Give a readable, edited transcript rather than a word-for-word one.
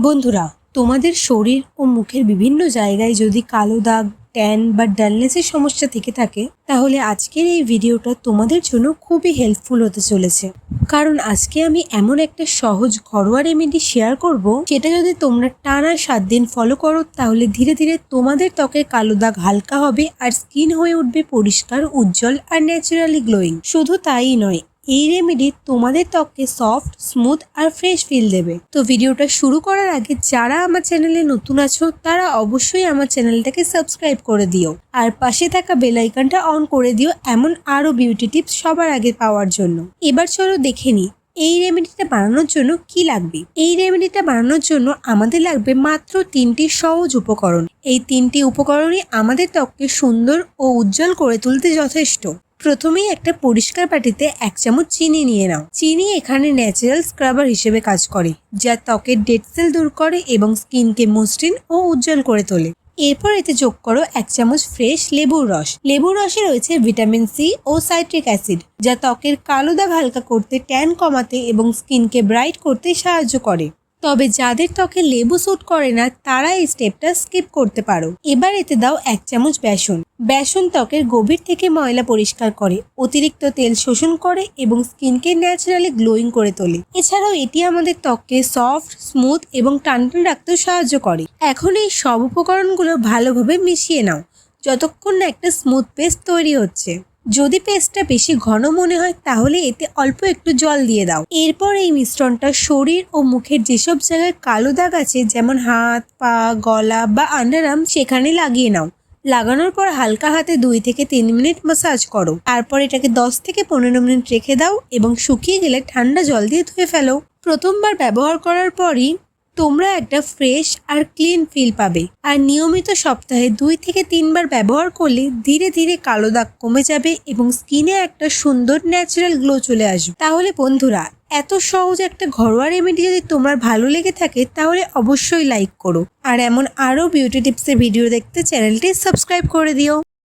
বন্ধুরা, তোমাদের শরীর ও মুখের বিভিন্ন জায়গায় যদি কালো দাগ, ট্যান বা ডালনেসের সমস্যা থেকে থাকে, তাহলে আজকের এই ভিডিওটা তোমাদের জন্য খুবই হেল্পফুল হতে চলেছে। কারণ আজকে আমি এমন একটা সহজ ঘরোয়া রেমেডি শেয়ার করব, যেটা যদি তোমরা টানা 7 দিন ফলো করো, তাহলে ধীরে ধীরে তোমাদের ত্বকের কালো দাগ হালকা হবে আর স্কিন হয়ে উঠবে পরিষ্কার, উজ্জ্বল আর ন্যাচারালি গ্লোয়িং। শুধু তাই নয়, এই রেমেডি তোমাদের ত্বককে সফট, স্মুথ আর ফ্রেশ ফিল দেবে। তো ভিডিওটা শুরু করার আগে যারা আমার চ্যানেলে নতুন আছো, তারা অবশ্যই আমার চ্যানেলটাকে সাবস্ক্রাইব করে দিও আর পাশে থাকা বেল আইকনটা অন করে দিও এমন আরো বিউটি টিপস সবার আগে পাওয়ার জন্য। এবার চলো দেখে নিই এই রেমেডিটা বানানোর জন্য কি লাগবে। এই রেমেডিটা বানানোর জন্য আমাদের লাগবে মাত্র 3টি সহজ উপকরণ। এই 3টি উপকরণই আমাদের ত্বককে সুন্দর ও উজ্জ্বল করে তুলতে যথেষ্ট। প্রথমেই একটা পরিষ্কার বাটিতে 1 চামচ চিনি নিয়ে নাও। চিনি এখানে ন্যাচারাল স্ক্রাবার হিসেবে কাজ করে, যা ত্বকের ডেড সেল দূর করে এবং স্কিনকে মসৃণ ও উজ্জ্বল করে তোলে। এরপর এতে যোগ করো 1 চামচ ফ্রেশ লেবুর রস। লেবুর রসে রয়েছে ভিটামিন সি ও সাইট্রিক অ্যাসিড, যা ত্বকের কালো দাগ হালকা করতে, ট্যান কমাতে এবং স্কিনকে ব্রাইট করতে সাহায্য করে। তবে যাদের ত্বকে লেবু স্যুট করে না, তারা এই স্টেপটা স্কিপ করতে পারো। এবার এতে দাও 1 চামচ বেসন। বেসন ত্বকের গভীর থেকে ময়লা পরিষ্কার করে, অতিরিক্ত তেল শোষণ করে এবং স্কিনকে ন্যাচারালি গ্লোয়িং করে তোলে। এছাড়াও এটি আমাদের ত্বককে সফট, স্মুথ এবং টানটান রাখতেও সাহায্য করে। এখন এই সব উপকরণগুলো ভালোভাবে মিশিয়ে নাও, যতক্ষণ না একটা স্মুথ পেস্ট তৈরি হচ্ছে। যদি পেস্টটা বেশি ঘন মনে হয়, তাহলে এতে অল্প একটু জল দিয়ে দাও। এরপর এই মিশ্রণটা শরীর ও মুখের যেসব জায়গায় কালো দাগ আছে, যেমন হাত, পা, গলা বা আন্ডারআর্ম, সেখানে লাগিয়ে নাও। লাগানোর পর হালকা হাতে 2 থেকে 3 মিনিট ম্যাসাজ করো। তারপর এটাকে 10 থেকে 15 মিনিট রেখে দাও এবং শুকিয়ে গেলে ঠান্ডা জল দিয়ে ধুয়ে ফেলো। প্রথমবার ব্যবহার করার পরই তোমরা একটা ফ্রেশ আর ক্লিন ফিল পাবে। আর নিয়মিত সপ্তাহে 2 থেকে 3 বার ব্যবহার করলে ধীরে ধীরে কালো দাগ কমে যাবে এবং স্কিনে একটা সুন্দর ন্যাচারাল গ্লো চলে আসবে। তাহলে বন্ধুরা, এত সহজ একটা ঘরোয়া রেমেডি যদি তোমার ভালো লেগে থাকে, তাহলে অবশ্যই লাইক করো আর এমন আরো বিউটি টিপসের ভিডিও দেখতে চ্যানেলটি সাবস্ক্রাইব করে দিও।